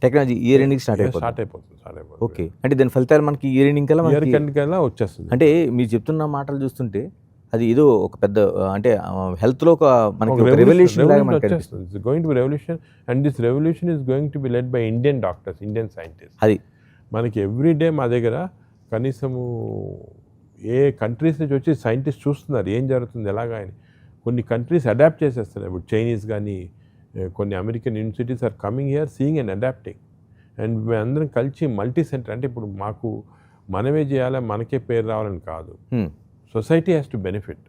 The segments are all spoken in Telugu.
టెక్నాలజీ ఇయర్ ఎండింగ్ స్టార్ట్ అయిపోతుంది. ఓకే, అంటే దాని ఫలితాలు మనకి ఇయర్ ఎండింగ్ కల్లా ఇయర్ ఎండింగ్ కల్లా వచ్చేస్తుంది. అంటే మీరు చెప్తున్న మాటలు చూస్తుంటే అది ఏదో ఒక పెద్ద అంటే హెల్త్లో ఒక మనకి రెవల్యూషన్ లాగా మనకి వచ్చేస్తుంది. It's going to be revolution and this revolution is going to be led by Indian doctors, Indian scientist. అది మనకి ఎవ్రీడే మా దగ్గర కనీసము ఏ కంట్రీస్ నుంచి వచ్చి సైంటిస్ట్ చూస్తున్నారు ఏం జరుగుతుంది ఎలాగా అని. కొన్ని కంట్రీస్ అడాప్ట్ చేసేస్తున్నాయి. ఇప్పుడు చైనీస్ కానీ కొన్ని American universities are coming here seeing and adapting. And మేమందరం కలిసి మల్టీ సెంటర్, అంటే ఇప్పుడు మాకు మనమే చేయాలి మనకే పేరు రావాలని కాదు, సొసైటీ హ్యాస్ టు బెనిఫిట్.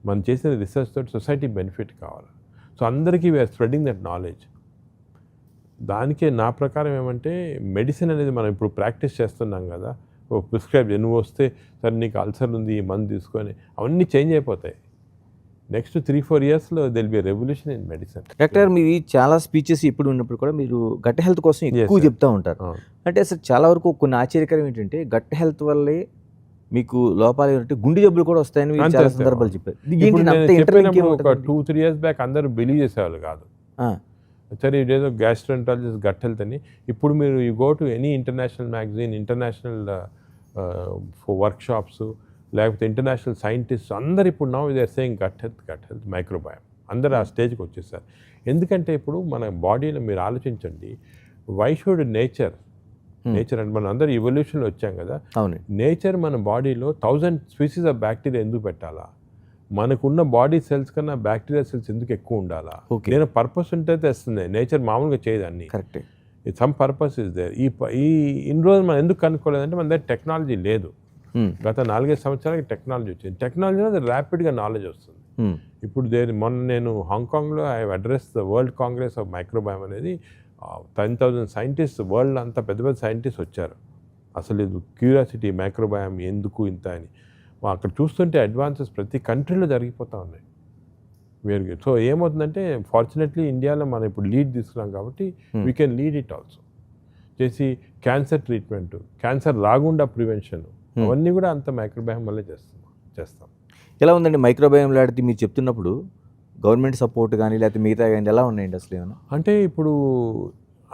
మనం చేసిన రీసెర్చ్ తోటి సొసైటీ బెనిఫిట్ కావాలి. సో అందరికీ వీఆర్ స్ప్రెడింగ్ దట్ నాలెడ్జ్. దానికే నా ప్రకారం ఏమంటే మెడిసిన్ అనేది మనం ఇప్పుడు ప్రాక్టీస్ చేస్తున్నాం కదా, ఓ ప్రిస్క్రైబ్ నువ్వు వస్తే సరే నీకు అల్సర్ ఉంది ఈ మందు తీసుకొని, అవన్నీ చేంజ్ అయిపోతాయి. నెక్స్ట్ 3-4 yearsలో they'll be revolution in medicine. Doctor మీవి చాలా స్పీచెస్ ఇప్పుడు ఉన్నప్పుడు కూడా మీరు గట్ హెల్త్ కోసం ఎక్కువ చెప్తూ ఉంటారు. అంటే అసలు చాలా వరకు కొన్ని ఆశ్చర్యకరం ఏంటంటే గట్ హెల్త్ వల్లే మీకు లోపాలు ఏంటంటే గుండె జబ్బులు కూడా వస్తాయని చాలా సందర్భాలు చెప్పారు. ఒక 2-3 years బ్యాక్ అందరూ బిలీవ్ చేసేవాళ్ళు కాదు. సరే ఇదేదో గ్యాస్ట్రోఎంట్రాలజిస్ట్ గట్ హెల్త్ అని. ఇప్పుడు మీరు you go to any international magazine, international workshops, లేకపోతే ఇంటర్నేషనల్ సైంటిస్ట్ అందరు ఇప్పుడు now they are saying gut health microbiome. అందరు ఆ స్టేజ్కి వచ్చేసారు. ఎందుకంటే ఇప్పుడు మన బాడీలో మీరు ఆలోచించండి, వై షుడ్ నేచర్ అంటే మనం అందరూ ఎవల్యూషన్లో వచ్చాం కదా, నేచర్ మన బాడీలో 1000 స్పీసీస్ ఆఫ్ బ్యాక్టీరియా ఎందుకు పెట్టాలా? మనకున్న బాడీ సెల్స్ కన్నా బ్యాక్టీరియా సెల్స్ ఎందుకు ఎక్కువ ఉండాలా? నేను పర్పస్ ఉంటే తెస్తుంది. నేచర్ మామూలుగా చేయదాన్ని, సమ్ పర్పస్ ఇస్ దేర్. ఇన్ని రోజులు మనం ఎందుకు కనుక్కోలేదంటే మన దగ్గర టెక్నాలజీ లేదు. గత 4-5 సంవత్సరాలకి టెక్నాలజీ వచ్చింది. టెక్నాలజీలో అది ర్యాపిడ్గా నాలెడ్జ్ వస్తుంది. ఇప్పుడు మొన్న నేను హాంకాంగ్లో I address the world congress of microbiome అనేది 10,000 సైంటిస్ట్, వరల్డ్ అంతా పెద్ద పెద్ద సైంటిస్ట్ వచ్చారు. అసలు ఇది క్యూరియాసిటీ మైక్రోబయామ్ ఎందుకు ఇంత అని. అక్కడ చూస్తుంటే అడ్వాన్సెస్ ప్రతి కంట్రీలో జరిగిపోతూ ఉన్నాయి. వేరు. సో ఏమవుతుందంటే ఫార్చునేట్లీ ఇండియాలో మనం ఇప్పుడు లీడ్ తీసుకున్నాం కాబట్టి we can lead it also. చేసి క్యాన్సర్ ట్రీట్మెంట్, క్యాన్సర్ రాకుండా ప్రివెన్షన్, అవన్నీ కూడా అంత మైక్రోబయామ్ వల్లే చేస్తాం. ఎలా ఉందండి మైక్రోబయామ్ లాంటి మీరు చెప్తున్నప్పుడు గవర్నమెంట్ సపోర్ట్ కానీ లేకపోతే మిగతా కానీ ఎలా ఉన్నాయండి అసలు ఏమైనా? అంటే ఇప్పుడు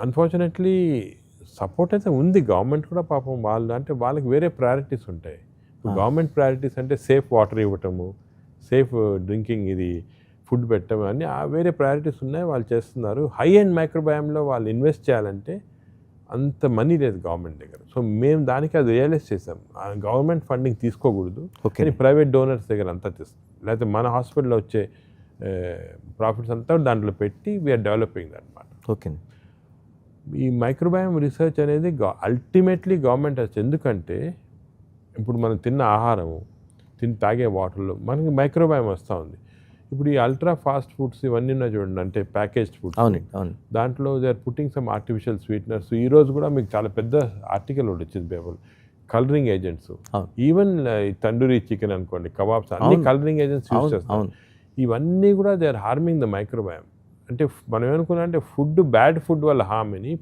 అన్ఫార్చునేట్లీ సపోర్ట్ అయితే ఉంది. గవర్నమెంట్ కూడా పాపం వాళ్ళకి వేరే ప్రయారిటీస్ ఉంటాయి. గవర్నమెంట్ ప్రయారిటీస్ అంటే సేఫ్ వాటర్ ఇవ్వటము, సేఫ్ డ్రింకింగ్, ఇది ఫుడ్ పెట్టడం అని వేరే ప్రయారిటీస్ ఉన్నాయి, వాళ్ళు చేస్తున్నారు. హై అండ్ మైక్రోబయామ్లో వాళ్ళు ఇన్వెస్ట్ చేయాలంటే అంత మనీ లేదు గవర్నమెంట్ దగ్గర. సో మేము దానికి అది రియలైజ్ చేసాం, గవర్నమెంట్ ఫండింగ్ తీసుకోకూడదు, కానీ ప్రైవేట్ డోనర్స్ దగ్గర అంతా తీస్తాం. లేకపోతే మన హాస్పిటల్లో వచ్చే ప్రాఫిట్స్ అంతా దాంట్లో పెట్టి వీఆర్ డెవలపింగ్ అనమాట. ఓకే. ఈ మైక్రోబయామ్ రీసెర్చ్ అనేది అల్టిమేట్లీ గవర్నమెంట్ వచ్చి, ఎందుకంటే ఇప్పుడు మనం తిన్న ఆహారము, తాగే వాటర్లో మనకి మైక్రోబయామ్ వస్తూ ఉంది. ఇప్పుడు ఈ అల్ట్రా ఫాస్ట్ ఫుడ్స్ ఇవన్నీ ఉన్నాయి చూడండి, అంటే ప్యాకేజ్డ్ ఫుడ్స్, దాంట్లో they are putting some artificial sweeteners. ఈరోజు కూడా మీకు చాలా పెద్ద ఆర్టికల్ ఒకటి వచ్చింది paper, colouring agents. Even tandoori chicken అనుకోండి, కబాబ్స్, అన్ని కలరింగ్ ఏజెంట్స్ యూజ్ చేస్తాం. ఇవన్నీ కూడా they are harming the microbiome. అంటే మనం ఏమనుకున్నా అంటే ఫుడ్, బ్యాడ్ ఫుడ్ వల్ల హామ్ అని,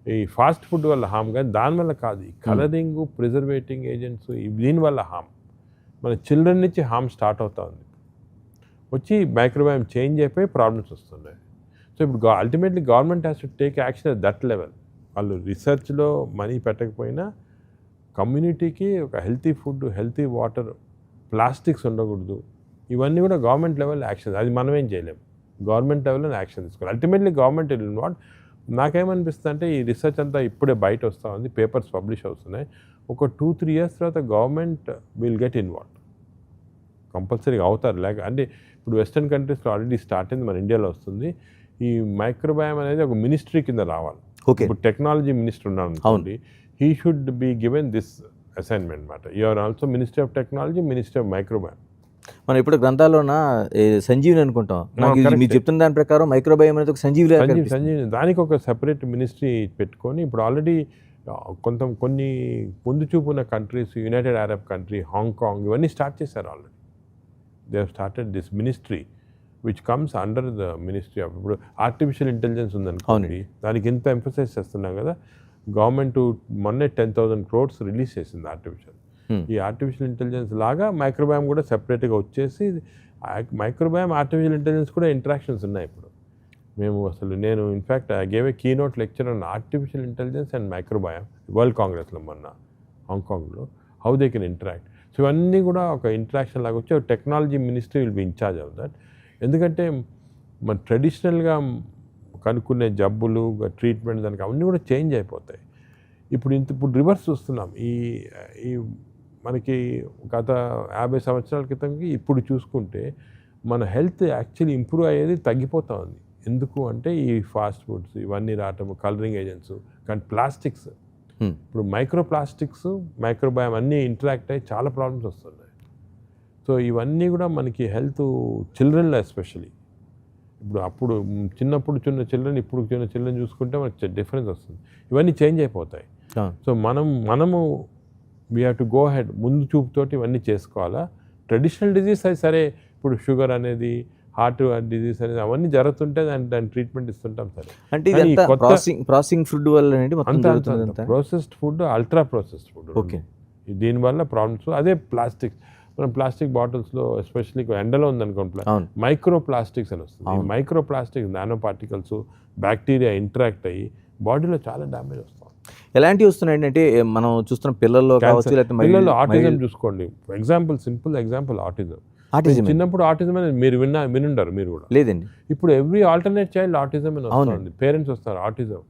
ఈ ఫాస్ట్ ఫుడ్ వల్ల హామ్, కానీ దానివల్ల కాదు. ఈ కలరింగ్, ప్రిజర్వేటింగ్ ఏజెంట్స్, దీనివల్ల హామ్. మన చిల్డ్రన్ నుంచి హామ్ స్టార్ట్ అవుతా ఉంది, వచ్చి మైక్రోబయామ్ చేంజ్ అయిపోయి ప్రాబ్లమ్స్ వస్తున్నాయి. సో ఇప్పుడు ultimately government has to take action at that level. వాళ్ళు రీసెర్చ్లో మనీ పెట్టకపోయినా కమ్యూనిటీకి ఒక healthy food, healthy water, plastics ఉండకూడదు, ఇవన్నీ కూడా గవర్నమెంట్ లెవెల్ యాక్షన్. అది మనం ఏం చేయలేము, గవర్నమెంట్ లెవెల్లో యాక్షన్ తీసుకోవాలి. Ultimately government will not. నాకేమనిపిస్తుంది అంటే ఈ రీసెర్చ్ అంతా ఇప్పుడే బయట వస్తూ ఉంది, పేపర్స్ పబ్లిష్ అవుతున్నాయి. ఒక 2-3 years తర్వాత గవర్నమెంట్ విల్ గెట్ ఇన్వాల్వ్, కంపల్సరీగా అవుతారు. లేక అంటే ఇప్పుడు వెస్టర్న్ కంట్రీస్లో ఆల్రెడీ స్టార్ట్ అయింది, మన ఇండియాలో వస్తుంది. ఈ మైక్రోబయామ్ అనేది ఒక మినిస్ట్రీ కింద రావాలి. ఇప్పుడు టెక్నాలజీ మినిస్టర్ ఉన్నాను అనుకోండి, he should be given this assignment అనమాట. You are also minister of technology, minister of microbiome. మనం ఇప్పుడు గ్రంథాల్లోన సంజీవిని అనుకుంటాం, మీరు చెప్తున్న దాని ప్రకారం మైక్రోబయామ్ అనేది ఒక సంజీవిని, దానికి ఒక సెపరేట్ మినిస్ట్రీ పెట్టుకొని ఇప్పుడు ఆల్రెడీ కొన్ని ముందు చూపు ఉన్న countries, United Arab country, Hong Kong, ఇవన్నీ స్టార్ట్ చేశారు already. They have started this ministry which comes under the ministry of. ఇప్పుడు ఆర్టిఫిషియల్ ఇంటెలిజెన్స్ ఉందనుకోండి, దానికి ఎంత ఎంఫసైజ్ చేస్తున్నాం కదా. గవర్నమెంట్ మొన్నే 10,000 crores రిలీజ్ చేసింది ఆర్టిఫిషియల్. ఈ ఆర్టిఫిషియల్ ఇంటెలిజెన్స్ లాగా మైక్రోబయామ్ కూడా సెపరేట్గా వచ్చేసి, మైక్రోబయామ్, ఆర్టిఫిషియల్ ఇంటెలిజెన్స్ కూడా ఇంటరాక్షన్స్ ఉన్నాయి. ఇప్పుడు మేము అసలు నేను in fact I gave a keynote lecture on artificial intelligence and microbiome world కాంగ్రెస్లో మొన్న హాంకాంగ్లో, how they can interact. So ఇవన్నీ కూడా ఒక ఇంటరాక్షన్ లాగా వచ్చి technology ministry will be in charge of that. ఎందుకంటే మన ట్రెడిషనల్గా కనుక్కునే జబ్బులు, ట్రీట్మెంట్, దానికి అవన్నీ కూడా చేంజ్ అయిపోతాయి. ఇప్పుడు రివర్స్ చూస్తున్నాం. ఈ మనకి గత 50 సంవత్సరాల క్రితంకి ఇప్పుడు చూసుకుంటే మన హెల్త్ యాక్చువల్లీ ఇంప్రూవ్ అయ్యేది తగ్గిపోతూ ఉంది. ఎందుకు అంటే ఈ ఫాస్ట్ ఫుడ్స్ ఇవన్నీ రావటం, కలరింగ్ ఏజెంట్స్, కానీ ప్లాస్టిక్స్, ఇప్పుడు మైక్రో ప్లాస్టిక్స్, మైక్రోబయామ్ అన్నీ ఇంటరాక్ట్ అయ్యి చాలా ప్రాబ్లమ్స్ వస్తున్నాయి. సో ఇవన్నీ కూడా మనకి హెల్త్ చిల్డ్రన్లో ఎస్పెషలీ అప్పుడు చిన్నప్పుడు చిన్న చిల్డ్రన్, ఇప్పుడు చిన్న చిల్డ్రన్ చూసుకుంటే మనకి డిఫరెన్స్ వస్తుంది. ఇవన్నీ చేంజ్ అయిపోతాయి. సో మనము we have to go head, ముందు చూపుతోటి ఇవన్నీ చేసుకోవాలా. ట్రెడిషనల్ డిజీజ్ అది సరే, ఇప్పుడు షుగర్ అనేది, హార్ట్ డిజీజ్ అనేది అవన్నీ జరుగుతుంటే దాని ట్రీట్మెంట్ ఇస్తుంటాం సరే. అంటే ప్రాసెసింగ్ ఫుడ్ వల్ల processed food, ultra processed food, okay, దీనివల్ల ప్రాబ్లమ్స్. అదే ప్లాస్టిక్స్, మనం ప్లాస్టిక్ బాటిల్స్లో ఎస్పెషల్లీ ఎండలో ఉందనుకోండి, మైక్రో ప్లాస్టిక్స్ అని వస్తుంది. ఈ micro plastics, nano particles, bacteria interact అయ్యి బాడీలో చాలా డ్యామేజ్ వస్తుంది. ఎలాంటివి వస్తున్నాయి అంటే మనం చూస్తున్న పిల్లల్లో కావచ్చు, పిల్లల్లో ఆటిజం చూసుకోండి. Simple example autism. చిన్నప్పుడు ఆటిజం అనేది మీరు వినుంటారు మీరు కూడా. లేదండి. ఇప్పుడు ఎవ్రీ ఆల్టర్నేట్ చైల్డ్ ఆటిజం అని వస్తుంది. పేరెంట్స్ వస్తారు ఆటిజం.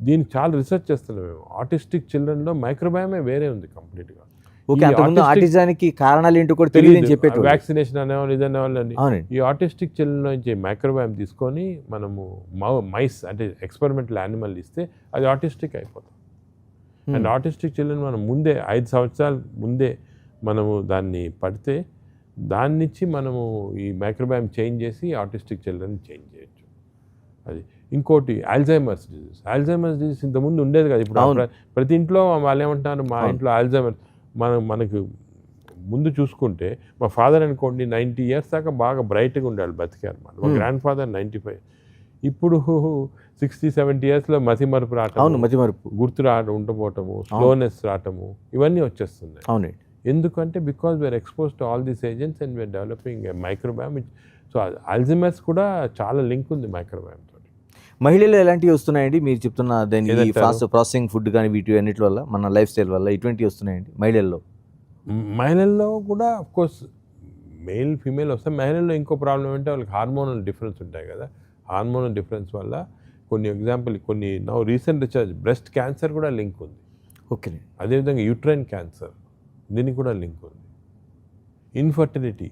దీనికి చాలా రీసెర్చ్ చేస్తున్నాం మేము. ఆటిస్టిక్ చిల్డ్రన్లో మైక్రోబయామే వేరే ఉంది కంప్లీట్గా. ఆటిజానికి కారణాలు ఏంటో కూడా తెలియదు చెప్పేది. వ్యాక్సినేషన్ అనేవాళ్ళు, ఇది అనేవాళ్ళని. ఈ ఆటిస్టిక్ చిల్డ్రన్ నుంచి మైక్రోబయామ్ తీసుకొని మనము మైస్ అంటే ఎక్స్పెరిమెంటల్ యానిమల్ ఇస్తే అది ఆటిస్టిక్ అయిపోతుంది. అండ్ ఆటిస్టిక్ చిల్డ్రన్ మనం ముందే 5 సంవత్సరాల ముందే మనము దాన్ని పడితే దాని నుంచి మనము ఈ మైక్రోబయామ్ చేంజ్ చేసి ఆటిస్టిక్ చిల్డ్రన్ చేంజ్ చేయొచ్చు. అది ఇంకోటి ఆల్జైమర్స్ డిజీజ్ ఇంతకుముందు ఉండేది కదా. ఇప్పుడు ప్రతి ఇంట్లో వాళ్ళు ఏమంటున్నారు, మా ఇంట్లో ఆల్జైమర్స్. మనకు ముందు చూసుకుంటే మా ఫాదర్ అనుకోండి 90 years దాకా బాగా బ్రైట్గా ఉండాలి, బతికారు. మా గ్రాండ్ ఫాదర్ 95. ఇప్పుడు 60-70 yearsలో మతిమరుపు రావటం, గుర్తు ఉండపోవటము, స్లోనెస్ రావటము, ఇవన్నీ వచ్చేస్తున్నాయి. అవునండి. ఎందుకంటే because we're expose to all these agents and we're developing a microbiome. So Alzheimer's కూడా చాలా లింక్ ఉంది మైక్రోబయామ్ తోటి. మహిళలు ఎలాంటివి వస్తున్నాయండి మీరు చెప్తున్న దాన్ని ఫాస్ట్ ప్రాసెసింగ్ ఫుడ్ కానీ వీటి అన్నిటి వల్ల, మన లైఫ్ స్టైల్ వల్ల ఇటువంటివి వస్తున్నాయండి మహిళల్లో కూడా అఫ్కోర్స్ మేల్ ఫీమేల్ వస్తాయి. మహిళల్లో ఇంకో ప్రాబ్లం అంటే వాళ్ళకి హార్మోనల్ డిఫరెన్స్ ఉంటాయి కదా. హార్మోనల్ డిఫరెన్స్ వల్ల కొన్ని రీసెంట్ రీసెర్చ్ బ్రెస్ట్ క్యాన్సర్ కూడా లింక్ ఉంది. ఓకే. అదేవిధంగా యూట్రైన్ క్యాన్సర్, దీనికి కూడా లింక్ ఉంది. ఇన్ఫర్టిలిటీ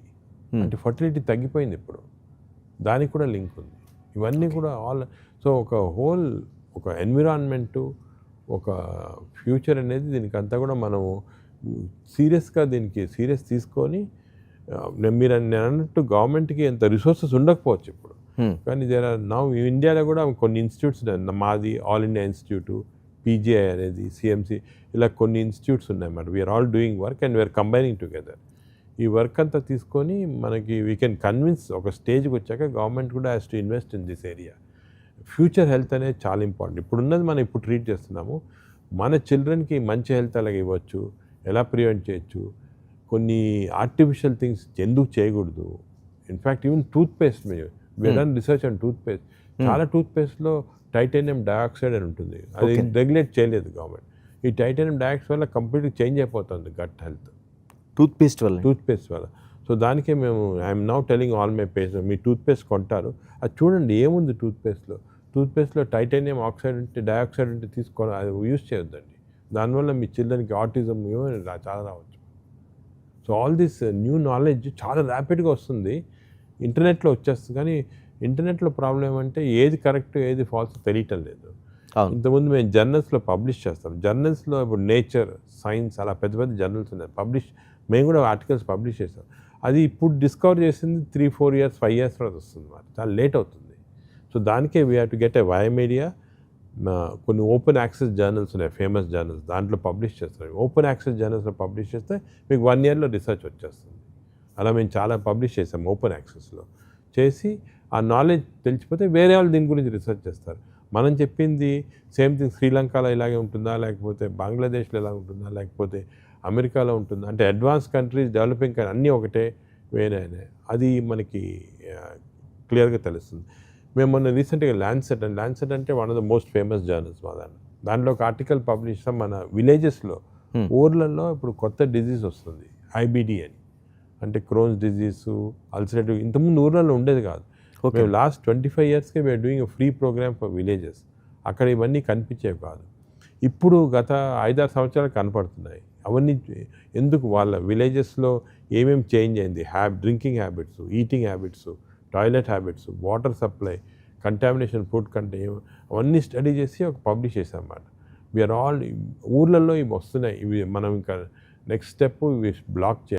అంటే ఫర్టిలిటీ తగ్గిపోయింది ఇప్పుడు, దానికి కూడా లింక్ ఉంది. ఇవన్నీ కూడా సో ఒక ఎన్విరాన్మెంటు, ఒక ఫ్యూచర్ అనేది దీనికి అంతా కూడా మనము సీరియస్గా సీరియస్ తీసుకొని, నేను అన్నట్టు గవర్నమెంట్కి ఎంత రిసోర్సెస్ ఉండకపోవచ్చు ఇప్పుడు, కానీ ఇండియాలో కూడా కొన్ని ఇన్స్టిట్యూట్స్, మాది ఆల్ ఇండియా ఇన్స్టిట్యూటు, పీజీఐ అనేది, సిఎంసి, ఇలా కొన్ని ఇన్స్టిట్యూట్స్ ఉన్నాయన్నమాట. We're all doing work and we're combining together. ఈ వర్క్ అంతా తీసుకొని మనకి వీ కెన్ కన్విన్స్. ఒక స్టేజ్కి వచ్చాక గవర్నమెంట్ కూడా has to invest in this area. Future health అనేది చాలా ఇంపార్టెంట్. ఇప్పుడున్నది మనం ఇప్పుడు ట్రీట్ చేస్తున్నాము. మన చిల్డ్రన్కి మంచి హెల్త్ అలాగే ఇవ్వచ్చు, ఎలా ప్రివెంట్ చేయొచ్చు. కొన్ని ఆర్టిఫిషియల్ థింగ్స్ ఎందుకు చేయకూడదు. In fact even toothpaste we're done research on toothpaste. చాలా టూత్పేస్ట్లో టైటానియం డయాక్సైడ్ అని ఉంటుంది, అది రెగ్యులేట్ చేయలేదు గవర్నమెంట్. ఈ టైటానియం డయాక్సైడ్ వల్ల కంప్లీట్గా చేంజ్ అయిపోతుంది గట్ హెల్త్ టూత్పేస్ట్ వల్ల. సో దానికే మేము I'm now telling all my patients, me toothpaste కొంటారు, అది చూడండి ఏముంది టూత్పేస్ట్లో టైటానియం ఆక్సైడ్ ఉంటే, డయాక్సైడ్ ఉంటే తీసుకోవాలి, అది యూజ్ చేయొద్దండి. దానివల్ల మీ చిల్డ్రన్కి ఆటిజం చాలా రావచ్చు. So all this new knowledge చాలా ర్యాపిడ్గా వస్తుంది, ఇంటర్నెట్లో వచ్చేస్తుంది. కానీ ఇంటర్నెట్లో ప్రాబ్లం ఏమంటే ఏది కరెక్ట్ ఏది ఫాల్స్ తెలియటం లేదు. ఇంతకుముందు మేము జర్నల్స్లో పబ్లిష్ చేస్తాం. జర్నల్స్లో ఇప్పుడు నేచర్, సైన్స్ అలా పెద్ద పెద్ద జర్నల్స్ ఉన్నాయి, మేము కూడా ఆర్టికల్స్ పబ్లిష్ చేస్తాం. అది ఇప్పుడు డిస్కవర్ చేసింది 3-4 years 5 years తర్వాత వస్తుంది, చాలా లేట్ అవుతుంది. సో దానికే we have to get a వైమీడియా. కొన్ని ఓపెన్ యాక్సెస్ జర్నల్స్ ఉన్నాయి, ఫేమస్ జర్నల్స్, దాంట్లో పబ్లిష్ చేస్తారు. ఓపెన్ యాక్సెస్ జర్నల్స్లో పబ్లిష్ చేస్తే మీకు 1 yearలో రీసెర్చ్ వచ్చేస్తుంది. అలా మేము చాలా పబ్లిష్ చేసాం ఓపెన్ యాక్సెస్లో. చేసి ఆ నాలెడ్జ్ తెలిసిపోతే వేరే వాళ్ళు దీని గురించి రీసెర్చ్ చేస్తారు. మనం చెప్పింది సేమ్ థింగ్ శ్రీలంకలో ఇలాగే ఉంటుందా, లేకపోతే బంగ్లాదేశ్లో ఎలా ఉంటుందా, లేకపోతే అమెరికాలో ఉంటుందా, అంటే అడ్వాన్స్ కంట్రీస్, డెవలపింగ్ కంట్రీస్ అన్నీ ఒకటే వేరే, అది మనకి క్లియర్గా తెలుస్తుంది. మేము మొన్న రీసెంట్గా ల్యాన్సెట్ అంటే one of the most famous journals మా దాంట్లో ఒక ఆర్టికల్ పబ్లిష్ చేస్తాం. మన విలేజెస్లో ఊర్లలో ఇప్పుడు కొత్త డిజీజ్ వస్తుంది, ఐబిడి అని, అంటే క్రోన్స్ డిజీజు, అల్సరేటివ్. ఇంతకుముందు ఊర్లలో ఉండేది కాదు. మేము లాస్ట్ 25 yearsకే we are doing free programme for villages. అక్కడ ఇవన్నీ కనిపించేవి కాదు. ఇప్పుడు గత 5-6 సంవత్సరాలు కనపడుతున్నాయి. అవన్నీ ఎందుకు, వాళ్ళ విలేజెస్లో ఏమేమి చేంజ్ అయింది, drinking habits, eating habits, toilet habits, water supply, contamination, food అవన్నీ స్టడీ చేసి ఒక పబ్లిష్ చేసాం అన్నమాట. వీఆర్ ఆల్ ఊర్లలో ఇవి వస్తున్నాయి. ఇవి మనం ఇంకా నెక్స్ట్ స్టెప్ ఇవి బ్లాక్ చేయాలి.